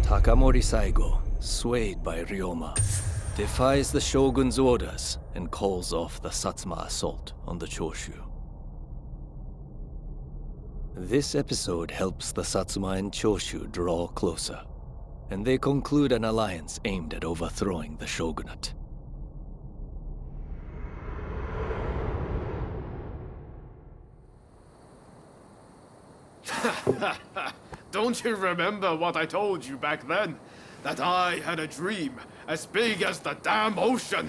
Takamori Saigo, swayed by Ryoma, defies the shogun's orders and calls off the Satsuma assault on the Choshu. This episode helps the Satsuma and Choshu draw closer, and they conclude an alliance aimed at overthrowing the shogunate. Don't you remember what I told you back then? That I had a dream as big as the damn ocean.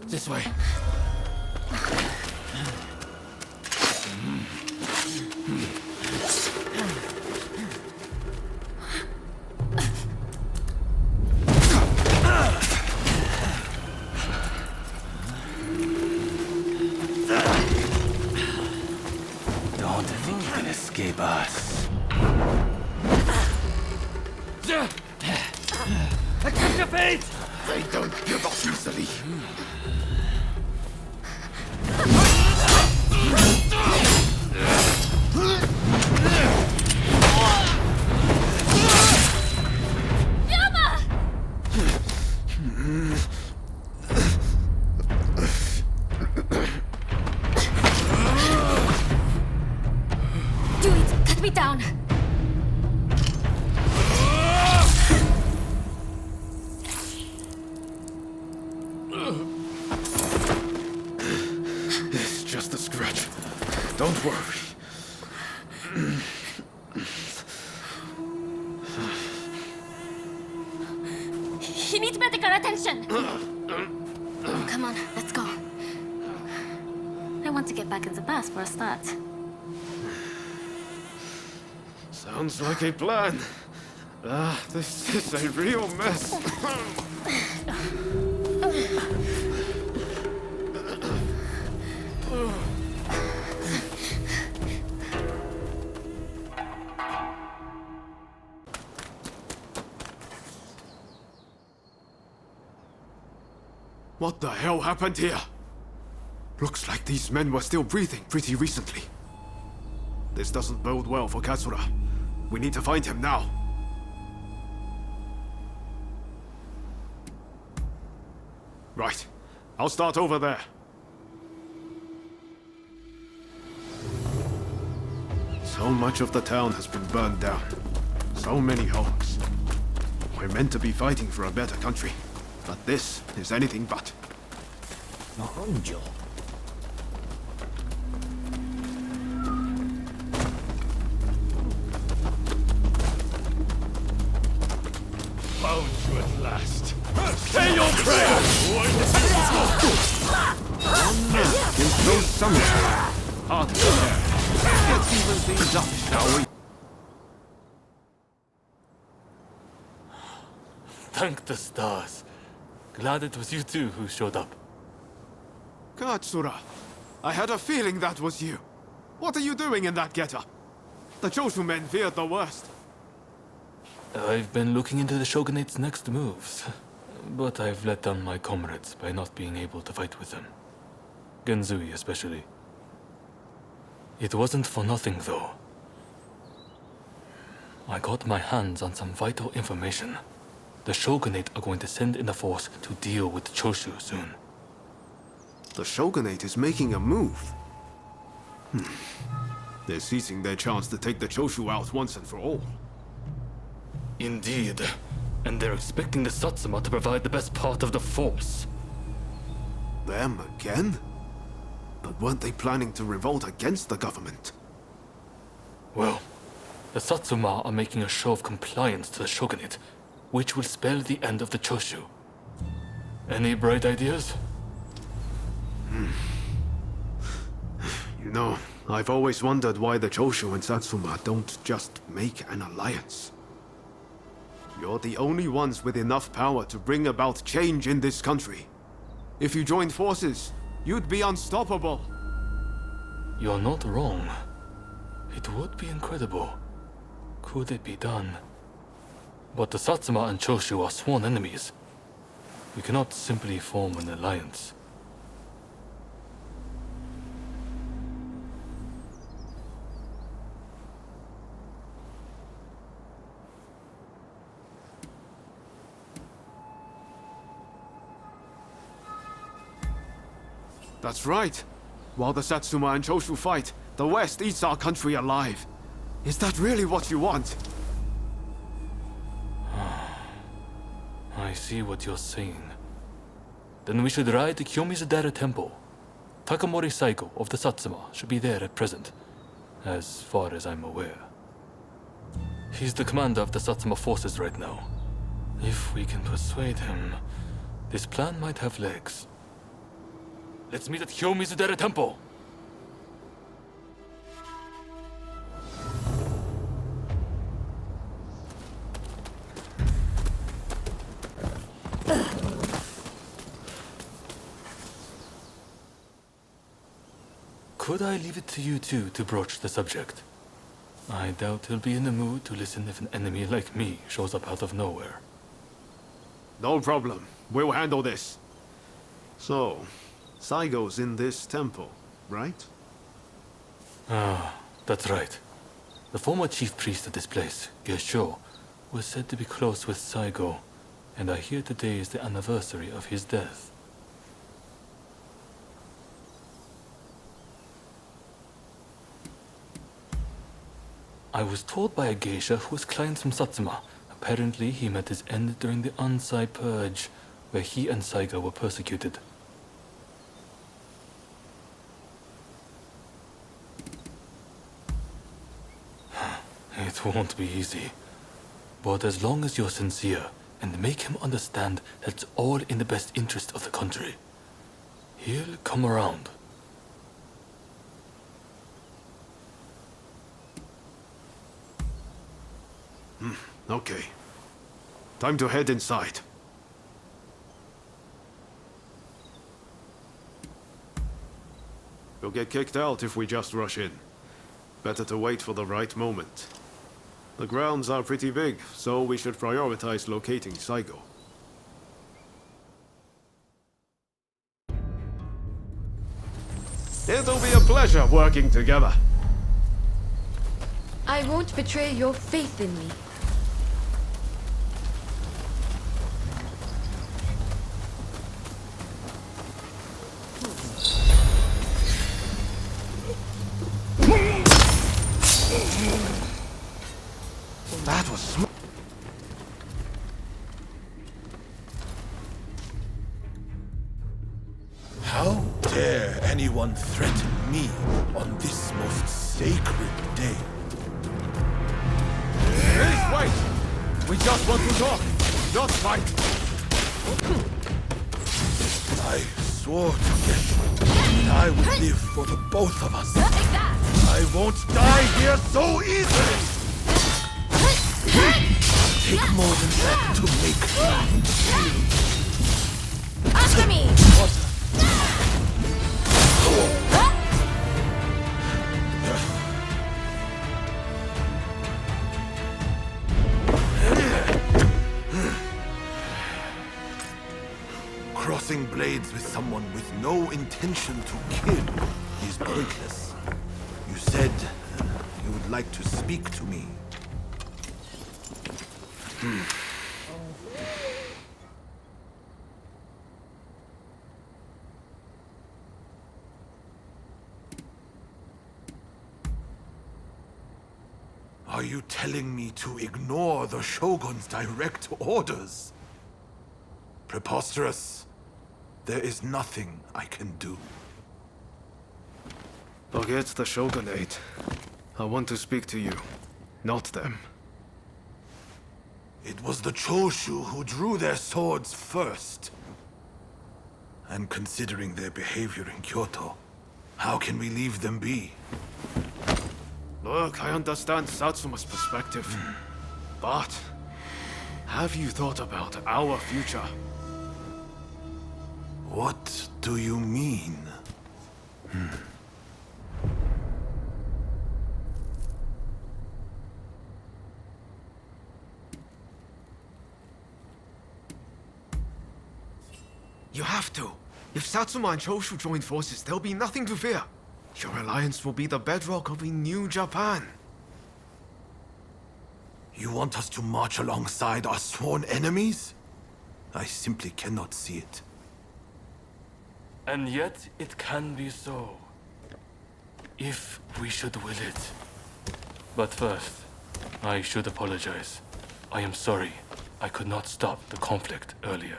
This way. Escape us. I catch your fate! They don't give up easily. Down. It's just a scratch. Don't worry. He needs medical attention. Come on, let's go. I want to get back in the bus for a start. Sounds like a plan. This is a real mess. What the hell happened here? Looks like these men were still breathing pretty recently. This doesn't bode well for Katsura. We need to find him now. Right. I'll start over there. So much of the town has been burned down. So many homes. We're meant to be fighting for a better country, but this is anything but. Found you at last. Say your prayers! You throw some hard to bear. Let's even things up, shall we? Thank the stars. Glad it was you two who showed up. Katsura, I had a feeling that was you. What are you doing in that getup? The Choshu men feared the worst. I've been looking into the Shogunate's next moves, but I've let down my comrades by not being able to fight with them. Genzui especially. It wasn't for nothing, though. I got my hands on some vital information. The Shogunate are going to send in a force to deal with the Choshu soon. The Shogunate is making a move. They're seizing their chance to take the Choshu out once and for all. Indeed. And they're expecting the Satsuma to provide the best part of the force. Them again? But weren't they planning to revolt against the government? Well, the Satsuma are making a show of compliance to the Shogunate, which will spell the end of the Choshu. Any bright ideas? You know, I've always wondered why the Choshu and Satsuma don't just make an alliance. You're the only ones with enough power to bring about change in this country. If you joined forces, you'd be unstoppable. You're not wrong. It would be incredible. Could it be done? But the Satsuma and Choshu are sworn enemies. We cannot simply form an alliance. That's right. While the Satsuma and Choshu fight, the West eats our country alive. Is that really what you want? I see what you're saying. Then we should ride to Kiyomizu-dera Temple. Takamori Saigo of the Satsuma should be there at present, as far as I'm aware. He's the commander of the Satsuma forces right now. If we can persuade him, this plan might have legs. Let's meet at Kiyomizu-dera Temple! Could I leave it to you two to broach the subject? I doubt he'll be in the mood to listen if an enemy like me shows up out of nowhere. No problem. We'll handle this. So, Saigo's in this temple, right? That's right. The former chief priest of this place, Gesho, was said to be close with Saigo, and I hear today is the anniversary of his death. I was told by a geisha who was client from Satsuma. Apparently, he met his end during the Ansai Purge, where he and Saigo were persecuted. It won't be easy. But as long as you're sincere, and make him understand that it's all in the best interest of the country, he'll come around. Okay. Time to head inside. We'll get kicked out if we just rush in. Better to wait for the right moment. The grounds are pretty big, so we should prioritize locating Saigo. It'll be a pleasure working together. I won't betray your faith in me. That was smart. How dare anyone threaten me on this most sacred day? Please wait! We just want to talk, not fight. I swore to Gesho that I would live for the both of us. I won't die here so easily! Take more than that to make me. After me! Crossing blades with someone with no intention to kill is pointless. You said you would like to speak to me. Are you telling me to ignore the Shogun's direct orders? Preposterous. There is nothing I can do. Forget the Shogunate. I want to speak to you, not them. It was the Choshu who drew their swords first. And considering their behavior in Kyoto, how can we leave them be? Look, I understand Satsuma's perspective. But, have you thought about our future? What do you mean? Hmm. You have to. If Satsuma and Choshu join forces, there'll be nothing to fear. Your alliance will be the bedrock of a new Japan. You want us to march alongside our sworn enemies? I simply cannot see it. And yet, it can be so. If we should will it. But first, I should apologize. I am sorry I could not stop the conflict earlier.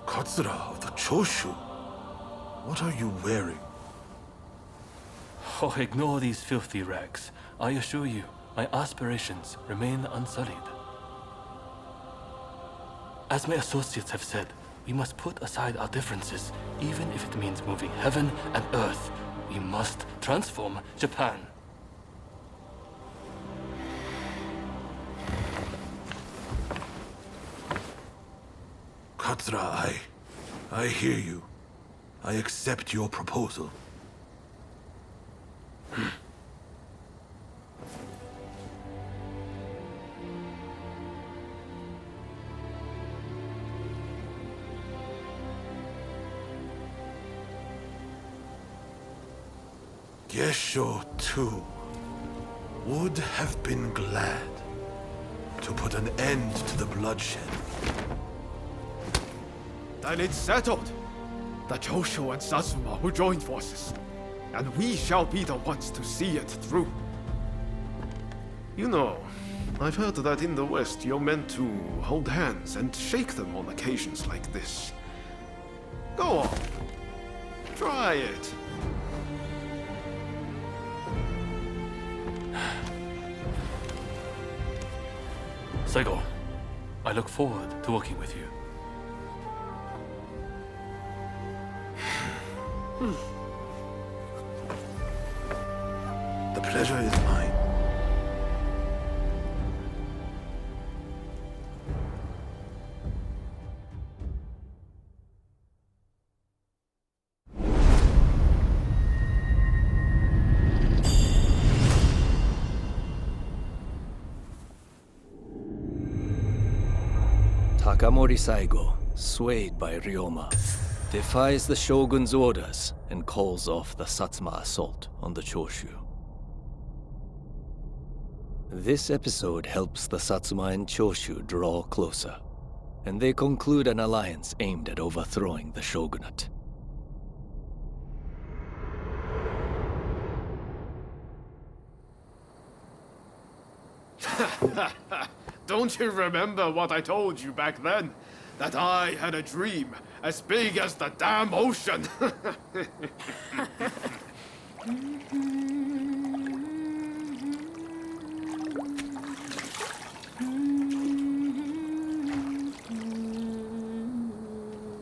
Katsura of the Choshu? What are you wearing? Oh, ignore these filthy rags. I assure you, my aspirations remain unsullied. As my associates have said, we must put aside our differences, even if it means moving heaven and earth. We must transform Japan. Katsura, I hear you. I accept your proposal. Gesho, too, would have been glad to put an end to the bloodshed. Then it's settled. The Choshu and Satsuma will join forces, and we shall be the ones to see it through. You know, I've heard that in the West you're meant to hold hands and shake them on occasions like this. Go on. Try it. Saigo, I look forward to working with you. The pleasure is mine. Takamori Saigo, swayed by Ryoma, defies the shogun's orders and calls off the Satsuma assault on the Choshu. This episode helps the Satsuma and Choshu draw closer, and they conclude an alliance aimed at overthrowing the shogunate. Don't you remember what I told you back then? That I had a dream as big as the damn ocean.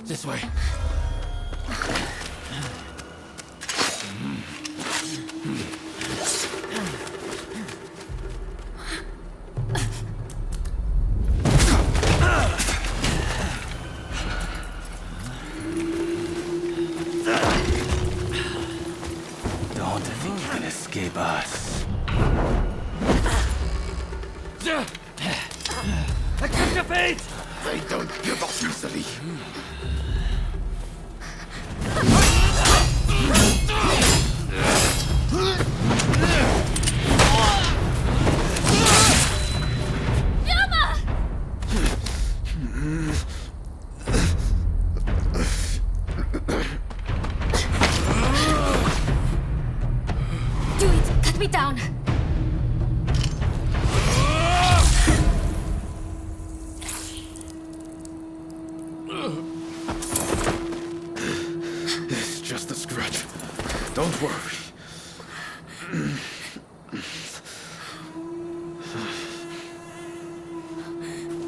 This way. Don't think you can escape us. Accept your fate! They don't give up easily. Do it! Cut me down! It's just a scratch. Don't worry.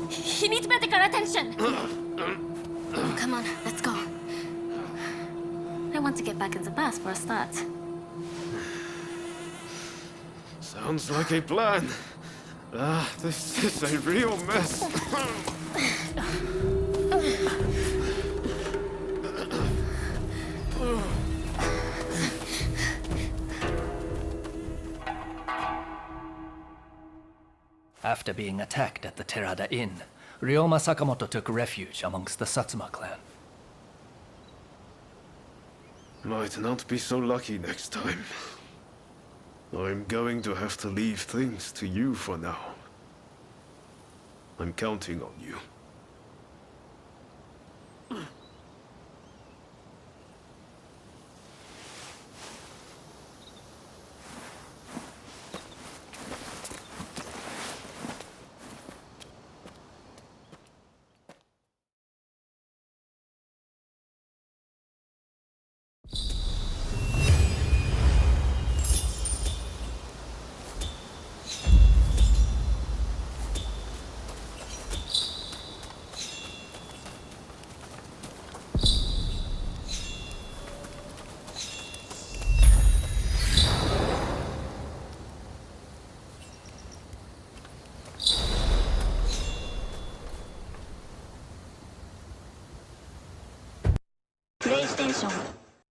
He needs medical attention! Come on, let's go. I want to get back in the bus for a start. Sounds like a plan. This is a real mess. After being attacked at the Terada Inn, Ryoma Sakamoto took refuge amongst the Satsuma clan. Might not be so lucky next time. I'm going to have to leave things to you for now. I'm counting on you. PlayStation